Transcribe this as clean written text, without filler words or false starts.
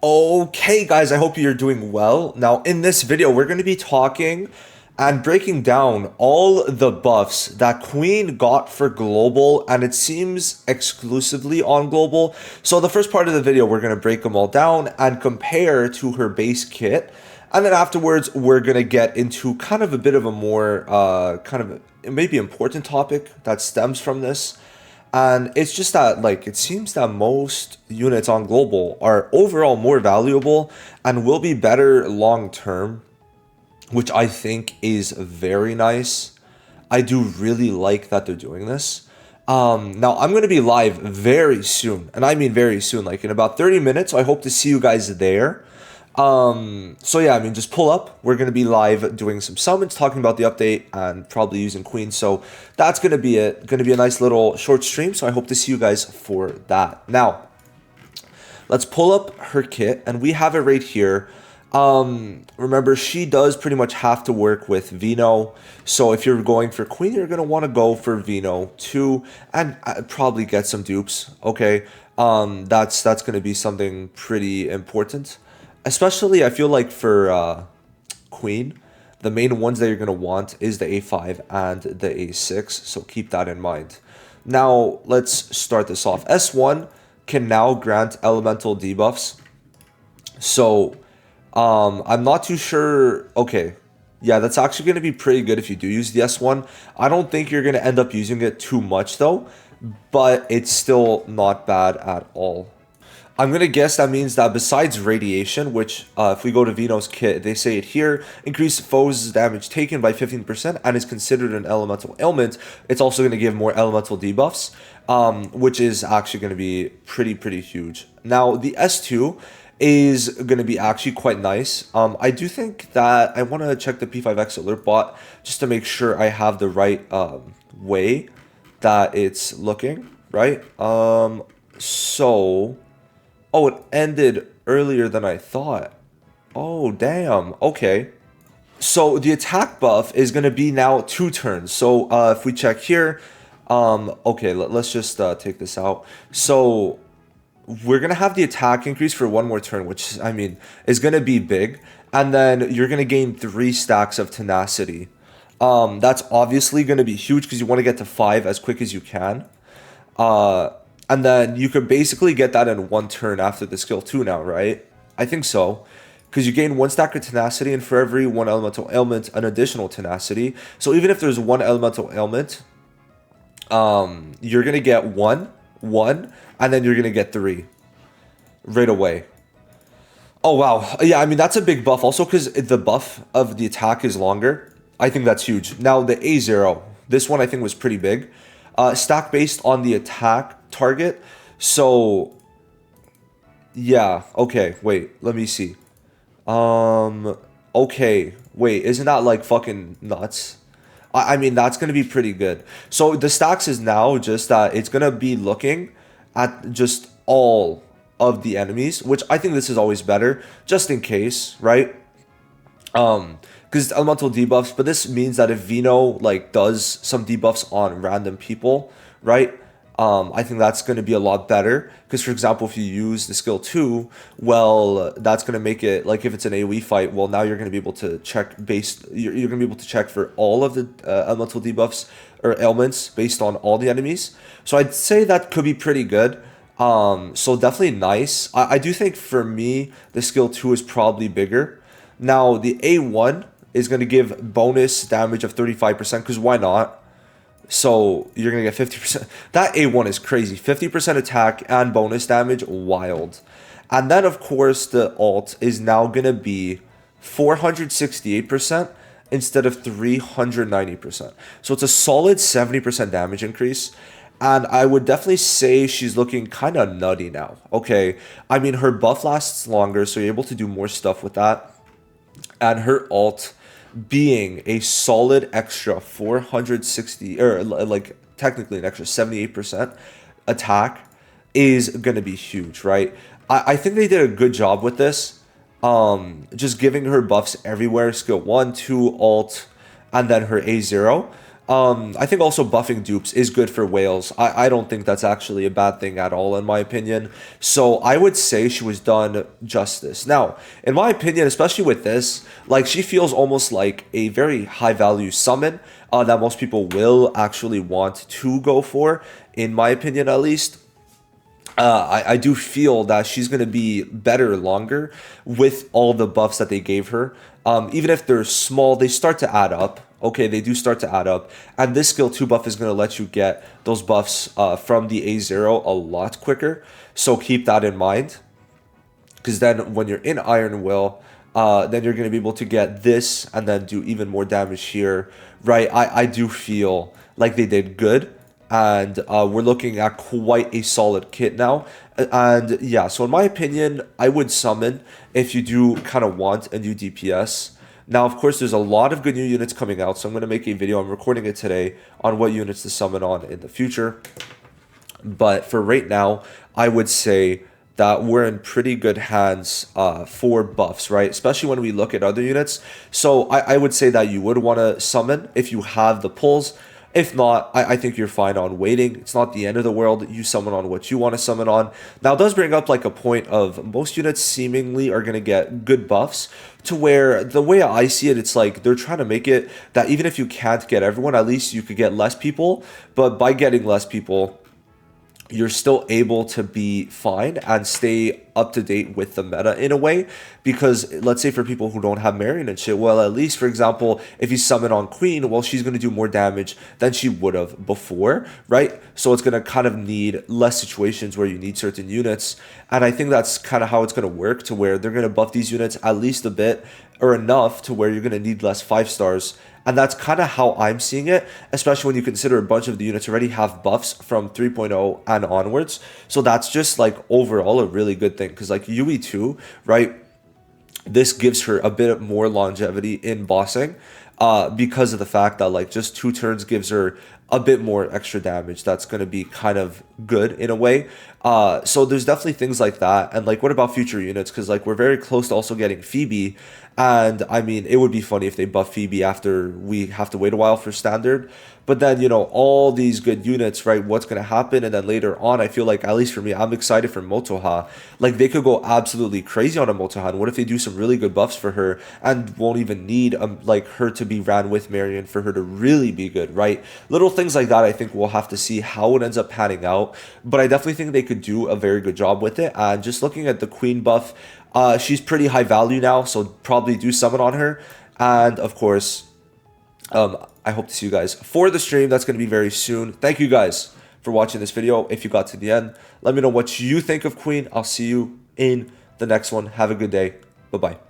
Okay, guys, I hope you're doing well. Now, in this video, we're going to be talking and breaking down all the buffs that Queen got for global, and it seems exclusively on global. So the first part of the video, we're going to break them all down and compare to her base kit. And then afterwards, we're going to get into kind of a bit of a more kind of maybe important topic that stems from this. And it's just that, like, it seems that most units on global are overall more valuable and will be better long term, which I think is very nice. I do really like that they're doing this. Now, I'm going to be live very soon, and I mean very soon, like in about 30 minutes. So I hope to see you guys there. So yeah, I mean, just pull up. We're going to be live doing some summons, talking about the update, and probably using Queen. So that's going to be it. Going to be a nice little short stream. So I hope to see you guys for that. Now, let's pull up her kit, and we have it right here. Remember, she does pretty much have to work with Vino. So if you're going for Queen, you're going to want to go for Vino too, and probably get some dupes. Okay. That's going to be something pretty important. Especially, I feel like for Queen, the main ones that you're going to want is the A5 and the A6, so keep that in mind. Now, let's start this off. S1 can now grant elemental debuffs. So, I'm not too sure. Okay, yeah, that's actually going to be pretty good if you do use the S1. I don't think you're going to end up using it too much, though, but it's still not bad at all. I'm going to guess that means that besides radiation, which if we go to Vino's kit, they say it here, increase foes' damage taken by 15% and is considered an elemental ailment. It's also going to give more elemental debuffs, which is actually going to be pretty huge. Now, the S2 is going to be actually quite nice. I do think that I want to check the P5X alert bot just to make sure I have the right way that it's looking, right? Oh, it ended earlier than I thought. Oh, damn. Okay. So the attack buff is going to be now 2 turns. So if we check here, okay, let's just take this out. So we're going to have the attack increase for 1 more turn, which, I mean, is going to be big. And then you're going to gain 3 stacks of tenacity. That's obviously going to be huge because you want to get to 5 as quick as you can. And then you could basically get that in 1 turn after the skill 2 now, right? I think so. Because you gain 1 stack of tenacity, and for every 1 elemental ailment, an additional tenacity. So even if there's 1 elemental ailment, you're going to get 1, and then you're going to get 3 right away. Oh, wow. Yeah, I mean, that's a big buff. Also, because the buff of the attack is longer. I think that's huge. Now, the A0, this one I think was pretty big. Stack based on the attack target. So yeah, okay, wait, let me see. Okay, wait, isn't that like fucking nuts? I mean, that's gonna be pretty good. So the stacks is now just that it's gonna be looking at just all of the enemies, which I think this is always better, just in case, right? Because it's elemental debuffs, but this means that if Vino like does some debuffs on random people, right? I think that's going to be a lot better because, for example, if you use the skill 2, well, that's going to make it like if it's an AoE fight, well, now you're going to be able to check you're going to be able to check for all of the elemental debuffs or ailments based on all the enemies. So I'd say that could be pretty good. So definitely nice. I do think for me, the skill 2 is probably bigger. Now, the A1 is going to give bonus damage of 35% because why not? So you're going to get 50%. That A1 is crazy. 50% attack and bonus damage. Wild. And then, of course, the alt is now going to be 468% instead of 390%. So it's a solid 70% damage increase. And I would definitely say she's looking kind of nutty now. Okay. I mean, her buff lasts longer, so you're able to do more stuff with that. And her alt being a solid extra 460 or like technically an extra 78% attack is gonna be huge, right? I think they did a good job with this. Just giving her buffs everywhere, skill 1, 2, alt, and then her A0. I think also buffing dupes is good for whales. I don't think that's actually a bad thing at all, in my opinion. So I would say she was done justice. Now, in my opinion, especially with this, like she feels almost like a very high value summon that most people will actually want to go for, in my opinion at least. I do feel that she's going to be better longer with all the buffs that they gave her. Even if they're small, they start to add up. Okay, they do start to add up. And this skill 2 buff is going to let you get those buffs from the A0 a lot quicker. So keep that in mind. Because then when you're in Iron Will, then you're going to be able to get this and then do even more damage here. Right, I do feel like they did good. And we're looking at quite a solid kit now. And yeah, so in my opinion, I would summon if you do kind of want a new DPS. Now, of course, there's a lot of good new units coming out, so I'm going to make a video, I'm recording it today, on what units to summon on in the future. But for right now, I would say that we're in pretty good hands for buffs, right? Especially when we look at other units. So I would say that you would want to summon if you have the pulls. If not, I think you're fine on waiting. It's not the end of the world. You summon on what you want to summon on. Now, it does bring up like a point of most units seemingly are going to get good buffs to where the way I see it, it's like they're trying to make it that even if you can't get everyone, at least you could get less people. But by getting less people, you're still able to be fine and stay up to date with the meta in a way. Because let's say for people who don't have Marion and shit, well, at least, for example, if you summon on Queen, well, she's going to do more damage than she would have before, right? So it's going to kind of need less situations where you need certain units. And I think that's kind of how it's going to work, to where they're going to buff these units at least a bit or enough to where you're going to need less 5 stars. And that's kind of how I'm seeing it, especially when you consider a bunch of the units already have buffs from 3.0 and onwards. So that's just like overall a really good thing, because like UE2, right? This gives her a bit more longevity in bossing because of the fact that like just 2 turns gives her a bit more extra damage. That's going to be kind of good in a way. So there's definitely things like that. And like, what about future units? Because like we're very close to also getting Phoebe. And I mean, it would be funny if they buff Phoebe after we have to wait a while for standard. But then, you know, all these good units, right? What's going to happen? And then later on, I feel like, at least for me, I'm excited for Motoha. Like, they could go absolutely crazy on a Motoha. And what if they do some really good buffs for her and won't even need, like, her to be ran with Marion for her to really be good, right? Little things like that, I think we'll have to see how it ends up panning out. But I definitely think they could do a very good job with it. And just looking at the Queen buff, she's pretty high value now, so probably do summon on her. And, of course, I hope to see you guys for the stream. That's going to be very soon. Thank you guys for watching this video. If you got to the end, let me know what you think of Queen. I'll see you in the next one. Have a good day. Bye-bye.